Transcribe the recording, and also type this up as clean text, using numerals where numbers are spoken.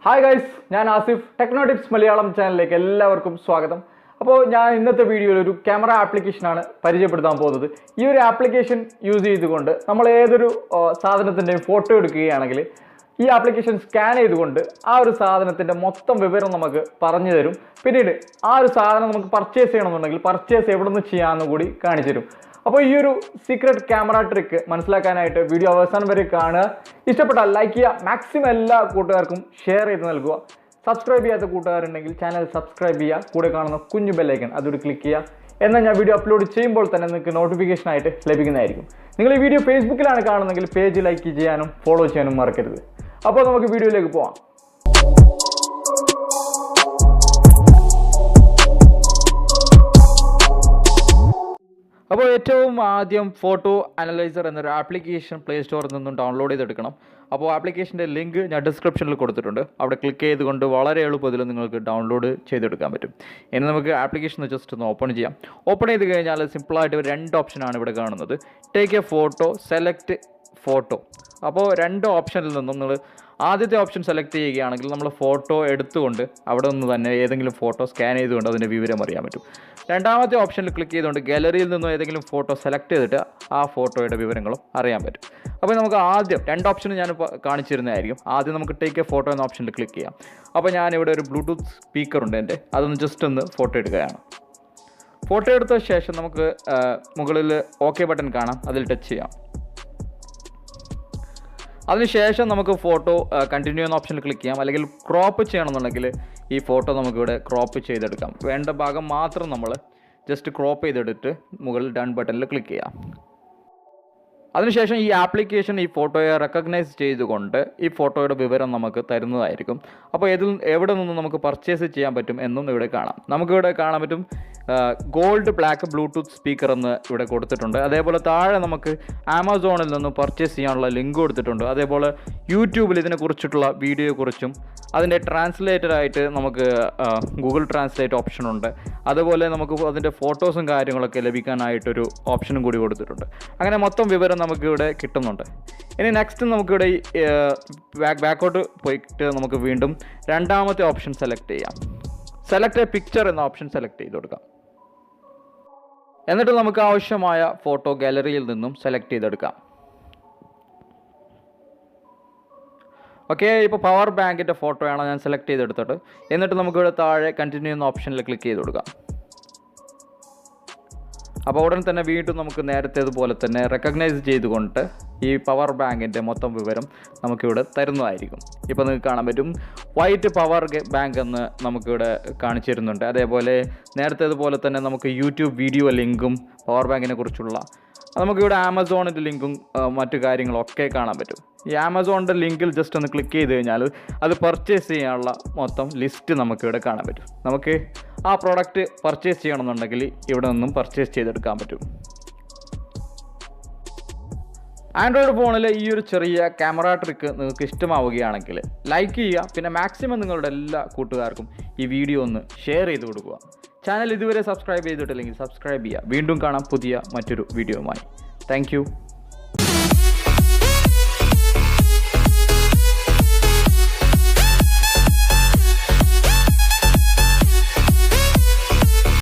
Hi guys, ഞാൻ Asif. Techno tips Malayalam ചാനലിലേക്ക് എല്ലാവർക്കും സ്വാഗതം. അപ്പോൾ ഞാൻ ഇന്നത്തെ വീഡിയോയിൽ ഒരു ക്യാമറ ആപ്ലിക്കേഷനാണ് പരിചയപ്പെടുത്താൻ പോകുന്നത്. ഈ ഒരു ആപ്ലിക്കേഷൻ യൂസ് ചെയ്തുകൊണ്ട് നമ്മൾ ഏതൊരു സാധനത്തിൻ്റെയും ഫോട്ടോ എടുക്കുകയാണെങ്കിൽ ഈ ആപ്ലിക്കേഷൻ സ്കാൻ ചെയ്തുകൊണ്ട് ആ ഒരു സാധനത്തിൻ്റെ മൊത്തം വിവരം നമുക്ക് പറഞ്ഞു തരും. പിന്നീട് ആ ഒരു സാധനം നമുക്ക് പർച്ചേസ് ചെയ്യണമെന്നുണ്ടെങ്കിൽ പർച്ചേസ് എവിടെ നിന്ന് ചെയ്യാമെന്ന് കൂടി കാണിച്ചു തരും. അപ്പോൾ ഈ ഒരു സീക്രട്ട് ക്യാമറ ട്രിക്ക് മനസ്സിലാക്കാനായിട്ട് വീഡിയോ അവസാനം വരെ കാണുക. ഇഷ്ടപ്പെട്ടാൽ ലൈക്ക് ചെയ്യുക, മാക്സിമം എല്ലാ കൂട്ടുകാർക്കും ഷെയർ ചെയ്ത് നൽകുക. സബ്സ്ക്രൈബ് ചെയ്യാത്ത കൂട്ടുകാരുണ്ടെങ്കിൽ ചാനൽ സബ്സ്ക്രൈബ് ചെയ്യുക, കൂടെ കാണുന്ന കുഞ്ഞു ബെല്ലൈക്കൺ അതൊരു ക്ലിക്ക് ചെയ്യുക. എന്നാൽ ഞാൻ വീഡിയോ അപ്ലോഡ് ചെയ്യുമ്പോൾ തന്നെ നിങ്ങൾക്ക് നോട്ടിഫിക്കേഷൻ ആയിട്ട് ലഭിക്കുന്നതായിരിക്കും. നിങ്ങൾ ഈ വീഡിയോ ഫേസ്ബുക്കിലാണ് കാണുന്നതെങ്കിൽ പേജ് ലൈക്ക് ചെയ്യാനും ഫോളോ ചെയ്യാനും മറക്കരുത്. അപ്പോൾ നമുക്ക് വീഡിയോയിലേക്ക് പോകാം. അപ്പോൾ ഏറ്റവും ആദ്യം ഫോട്ടോ അനലൈസർ എന്നൊരു ആപ്ലിക്കേഷൻ പ്ലേ സ്റ്റോറിൽ നിന്നും ഡൗൺലോഡ് ചെയ്തെടുക്കണം. അപ്പോൾ ആപ്ലിക്കേഷൻ്റെ ലിങ്ക് ഞാൻ ഡിസ്ക്രിപ്ഷനിൽ കൊടുത്തിട്ടുണ്ട്. അവിടെ ക്ലിക്ക് ചെയ്തുകൊണ്ട് വളരെ എളുപ്പത്തിൽ നിങ്ങൾക്ക് ഡൗൺലോഡ് ചെയ്തെടുക്കാൻ പറ്റും. ഇനി നമുക്ക് ആപ്ലിക്കേഷൻ ജസ്റ്റ് ഒന്ന് ഓപ്പൺ ചെയ്യാം. ഓപ്പൺ ചെയ്ത് കഴിഞ്ഞാൽ സിമ്പിളായിട്ട് രണ്ട് ഓപ്ഷനാണ് ഇവിടെ കാണുന്നത്. Take A photo, select photo. അപ്പോൾ രണ്ട് ഓപ്ഷനിൽ നിന്നും നിങ്ങൾ ആദ്യത്തെ ഓപ്ഷൻ സെലക്ട് ചെയ്യുകയാണെങ്കിൽ നമ്മൾ ഫോട്ടോ എടുത്തുകൊണ്ട് അവിടെ നിന്ന് തന്നെ ഏതെങ്കിലും ഫോട്ടോ സ്കാൻ ചെയ്തുകൊണ്ട് അതിൻ്റെ വിവരം അറിയാൻ പറ്റും. രണ്ടാമത്തെ ഓപ്ഷനിൽ ക്ലിക്ക് ചെയ്തുകൊണ്ട് ഗാലറിയിൽ നിന്നും ഏതെങ്കിലും ഫോട്ടോ സെലക്ട് ചെയ്തിട്ട് ആ ഫോട്ടോയുടെ വിവരങ്ങളും അറിയാൻ പറ്റും. അപ്പോൾ നമുക്ക് ആദ്യം രണ്ട് ഓപ്ഷൻ ഞാൻ കാണിച്ചിരുന്നതായിരിക്കും. ആദ്യം നമുക്ക് ടേക്ക് എ ഫോട്ടോ എന്ന ഓപ്ഷനിൽ ക്ലിക്ക് ചെയ്യാം. അപ്പോൾ ഞാനിവിടെ ഒരു ബ്ലൂടൂത്ത് സ്പീക്കറുണ്ട് എൻ്റെ, അതൊന്ന് ജസ്റ്റ് ഒന്ന് ഫോട്ടോ എടുക്കുകയാണ്. ഫോട്ടോ എടുത്ത ശേഷം നമുക്ക് മുകളിൽ ഓക്കെ ബട്ടൺ കാണാം, അതിൽ ടച്ച് ചെയ്യാം. അതിനുശേഷം നമുക്ക് ഫോട്ടോ കണ്ടിന്യൂ എന്ന ഓപ്ഷനിൽ ക്ലിക്ക് ചെയ്യാം. അല്ലെങ്കിൽ ക്രോപ്പ് ചെയ്യണമെന്നുണ്ടെങ്കിൽ ഈ ഫോട്ടോ നമുക്കിവിടെ ക്രോപ്പ് ചെയ്തെടുക്കാം. വേണ്ട ഭാഗം മാത്രം നമ്മൾ ജസ്റ്റ് ക്രോപ്പ് ചെയ്തെടുത്ത് മുകളിൽ ഡൺ ബട്ടണിൽ ക്ലിക്ക് ചെയ്യാം. അതിനുശേഷം ഈ ആപ്ലിക്കേഷൻ ഈ ഫോട്ടോയെ റെക്കഗ്നൈസ് ചെയ്തുകൊണ്ട് ഈ ഫോട്ടോയുടെ വിവരം നമുക്ക് തരുന്നതായിരിക്കും. അപ്പോൾ എവിടെ നിന്നും നമുക്ക് പർച്ചേസ് ചെയ്യാൻ പറ്റും എന്നും ഇവിടെ കാണാം. നമുക്കിവിടെ കാണാൻ പറ്റും ഗോൾഡ് ബ്ലാക്ക് ബ്ലൂടൂത്ത് സ്പീക്കർ എന്ന് ഇവിടെ കൊടുത്തിട്ടുണ്ട്. അതേപോലെ താഴെ നമുക്ക് ആമസോണിൽ നിന്ന് പർച്ചേസ് ചെയ്യാനുള്ള ലിങ്ക് കൊടുത്തിട്ടുണ്ട്. അതേപോലെ യൂട്യൂബിൽ ഇതിനെക്കുറിച്ചിട്ടുള്ള വീഡിയോയെക്കുറിച്ചും അതിൻ്റെ ട്രാൻസ്ലേറ്ററായിട്ട് നമുക്ക് ഗൂഗിൾ ട്രാൻസ്ലേറ്റ് ഓപ്ഷനുണ്ട്. അതുപോലെ നമുക്ക് അതിൻ്റെ ഫോട്ടോസും കാര്യങ്ങളൊക്കെ ലഭിക്കാനായിട്ടൊരു ഓപ്ഷനും കൂടി കൊടുത്തിട്ടുണ്ട്. അങ്ങനെ മൊത്തം വിവരം നമുക്കിവിടെ കിട്ടുന്നുണ്ട്. ഇനി നെക്സ്റ്റ് നമുക്കിവിടെ ബാക്കോട്ട് പോയിട്ട് നമുക്ക് വീണ്ടും രണ്ടാമത്തെ ഓപ്ഷൻ സെലക്ട് ചെയ്യാം. സെലക്ട് എ പിക്ചർ എന്ന ഓപ്ഷൻ സെലക്ട് ചെയ്ത് കൊടുക്കാം. എന്നിട്ട് നമുക്ക് ആവശ്യമായ ഫോട്ടോ ഗാലറിയിൽ നിന്നും സെലക്ട് ചെയ്തെടുക്കാം. ഓക്കെ, ഇപ്പോൾ പവർ ബാങ്കിൻ്റെ ഫോട്ടോയാണ് ഞാൻ സെലക്ട് ചെയ്തെടുത്തിട്ട്. എന്നിട്ട് നമുക്കിവിടെ താഴെ കണ്ടിന്യൂ എന്ന ഓപ്ഷനിൽ ക്ലിക്ക് ചെയ്ത് കൊടുക്കാം. അപ്പോൾ ഉടൻ തന്നെ വീണ്ടും നമുക്ക് നേരത്തേതുപോലെ തന്നെ റെക്കഗ്നൈസ് ചെയ്തുകൊണ്ട് ഈ പവർ ബാങ്കിൻ്റെ മൊത്തം വിവരം നമുക്കിവിടെ തരുന്നതായിരിക്കും. ഇപ്പോൾ നിങ്ങൾക്ക് കാണാൻ പറ്റും വൈറ്റ് പവർ ബാങ്ക് എന്ന് നമുക്കിവിടെ കാണിച്ചു തരുന്നുണ്ട്. അതേപോലെ നേരത്തേതുപോലെ തന്നെ നമുക്ക് യൂട്യൂബ് വീഡിയോ ലിങ്കും പവർ ബാങ്കിനെ കുറിച്ചുള്ള നമുക്കിവിടെ ആമസോണിൻ്റെ ലിങ്കും മറ്റു കാര്യങ്ങളൊക്കെ കാണാൻ പറ്റും. ഈ ആമസോണിൻ്റെ ലിങ്കിൽ ജസ്റ്റ് ഒന്ന് ക്ലിക്ക് ചെയ്ത് കഴിഞ്ഞാൽ അത് പർച്ചേസ് ചെയ്യാനുള്ള മൊത്തം ലിസ്റ്റ് നമുക്കിവിടെ കാണാൻ പറ്റും. നമുക്ക് ആ പ്രോഡക്റ്റ് പർച്ചേസ് ചെയ്യണമെന്നുണ്ടെങ്കിൽ ഇവിടെ നിന്നും പർച്ചേസ് ചെയ്തെടുക്കാൻ പറ്റും. ആൻഡ്രോയിഡ് ഫോണിൽ ഈ ഒരു ചെറിയ ക്യാമറ ട്രിക്ക് നിങ്ങൾക്ക് ഇഷ്ടമാവുകയാണെങ്കിൽ ലൈക്ക് ചെയ്യുക. പിന്നെ മാക്സിമം നിങ്ങളുടെ എല്ലാ കൂട്ടുകാർക്കും ഈ വീഡിയോ ഒന്ന് ഷെയർ ചെയ്ത് കൊടുക്കുക. ചാനൽ ഇതുവരെ സബ്സ്ക്രൈബ് ചെയ്തിട്ടില്ലെങ്കിൽ സബ്സ്ക്രൈബ് ചെയ്യുക. വീണ്ടും കാണാം പുതിയ മറ്റൊരു വീഡിയോയുമായി. താങ്ക്